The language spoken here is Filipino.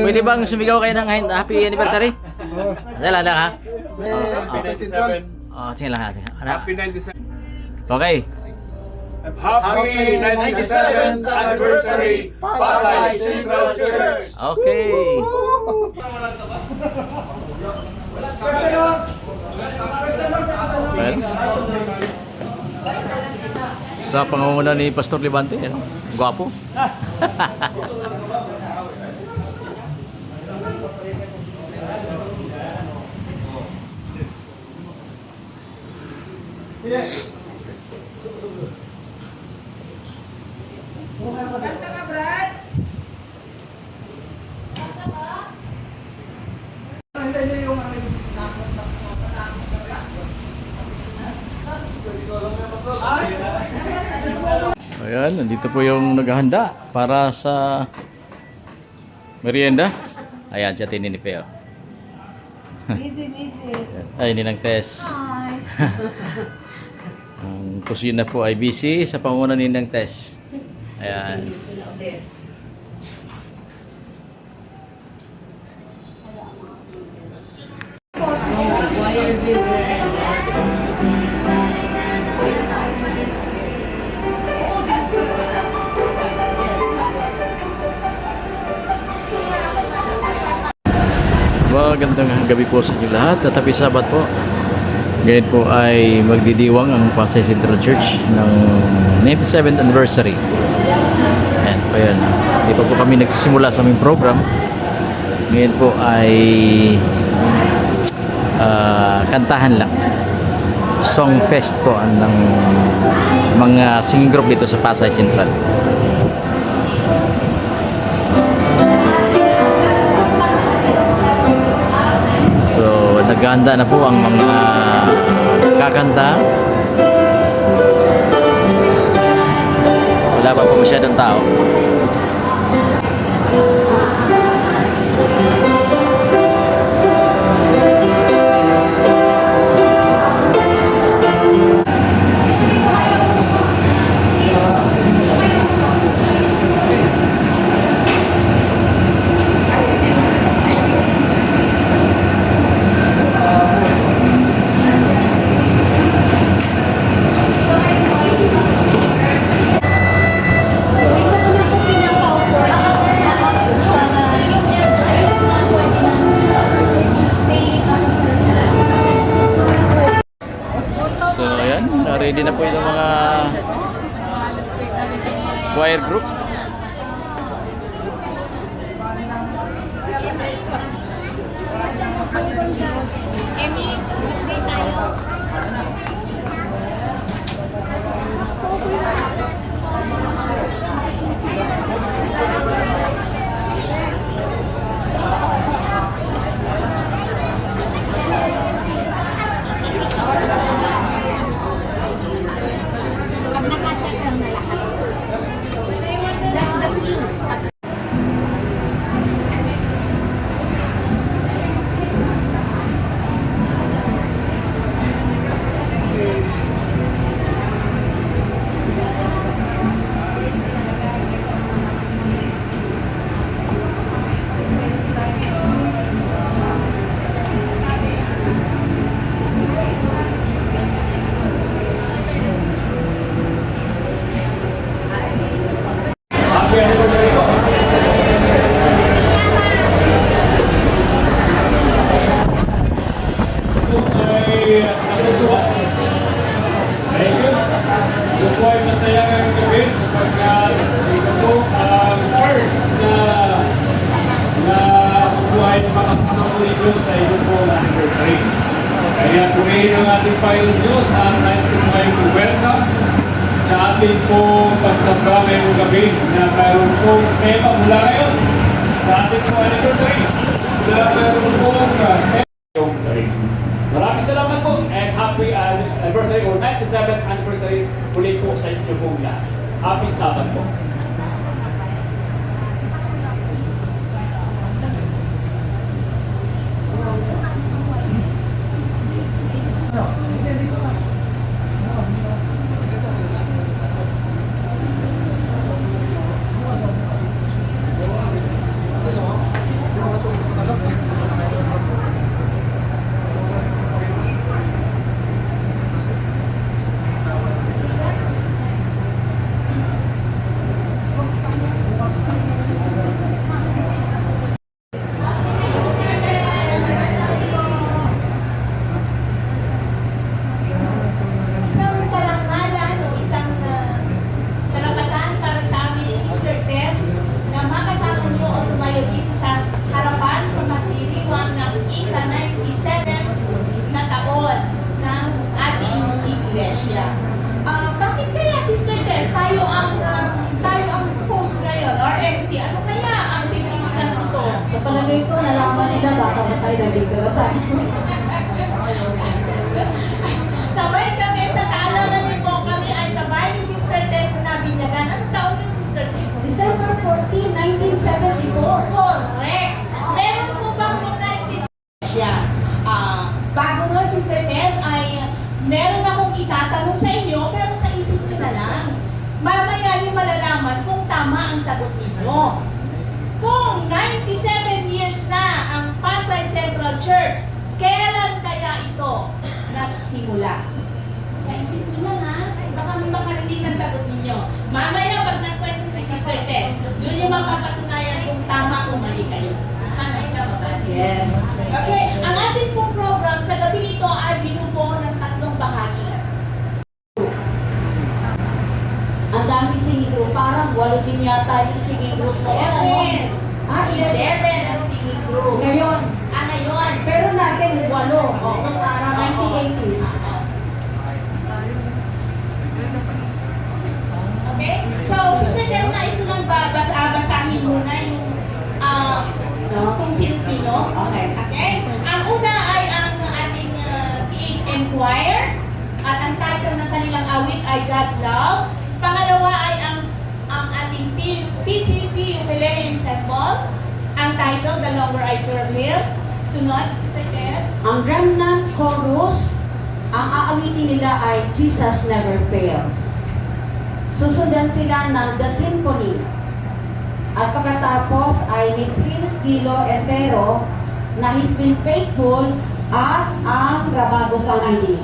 pwede bang sumigaw kayo ng happy anniversary? Dala ha. Sige lang ha. Happy 97. Okay. Happy 97th anniversary, Pasay Central Church. Okay. Well, sa pangunguna ni Pastor Libante, ano? Gwapo. Kanta ka, Brad? Ayan, nandito po yung naghahanda para sa merienda. Ayan, si Ate Nini Peo. Busy. Ay, Ninang Tess. Hi. Ang kusina po ay busy sa panguna ni Ninang Tess. Ayan. Magandang gabi po sa inyo lahat at happy Sabat po. Ngayon po ay magdidiwang ang Pasay Central Church ng 97th anniversary. Ayan po yan. Hindi pa po kami nagsisimula sa aming program. Ngayon po ay kantahan lang. Song fest po ng mga singing group dito sa Pasay Central. So, naghahanda na po ang mga kakanta. Wala pa po masyadong tao. Ready na po yung mga choir group. Kaya purihin ang ating Panginoon Diyos at nais ko kayong welcome sa ating pong pagsamba ngayong gabi na mayroon pong tema mula ngayon sa ating pong anniversary na mayroon pong maraming salamat po and happy anniversary or 97th anniversary muli po sa inyo pong lahat. Happy Sabbath po. Sa palagay ko, nalaman nila baka ba tayo nandito na tayo. Sabay kami sa kaalaman niyo po kami ay sabay ni Sister Tess na Binyagan. Anong taon yung Sister Tess? December 14, 1974. Correct! Meron po bang noong 1970 siya? Bago nun, Sister Tess, ay meron akong itatanong sa inyo, pero sa isip niyo na lang. Mamaya niyo malalaman kung tama ang sagot ninyo. Kung 97 years na ang Pasay Central Church, kailan kaya ito nagsimula? Sa isip niyo lang ha, baka may makarinig na sagot ninyo. Mamaya pag nagkwento si Sister Tess, doon yung mapapatunayan kung tama o mali kayo. Ano, tama ba? Yes. Okay, ang ating pong program sa gabi nito ay binubuo ng 3 bahagi. Ang dami singing group. Parang 8 din yata yung singing group na yan. Ano? 11 ang singing group. Ngayon. Ngayon. Pero natin 8. Nung araw 1980s. Okay? So, Sister Tess, nais ko lang basahin muna yung kung sino-sino. Okay. Okay? Ang una ay ang ating CHM Choir. At ang title ng kanilang awit ay God's Love. Pangalawa ay ang ating PCC Ukulele Ensemble. Ang title, The Longer I Serve Him. Sunod, Sister Tess. Ang Remnant Chorus, ang aawitin nila ay Jesus Never Fails. Susundan sila ng The Symphony. At pagkatapos ay ni Prince Gilo Etero na He's Been Faithful at ang Rabago Family.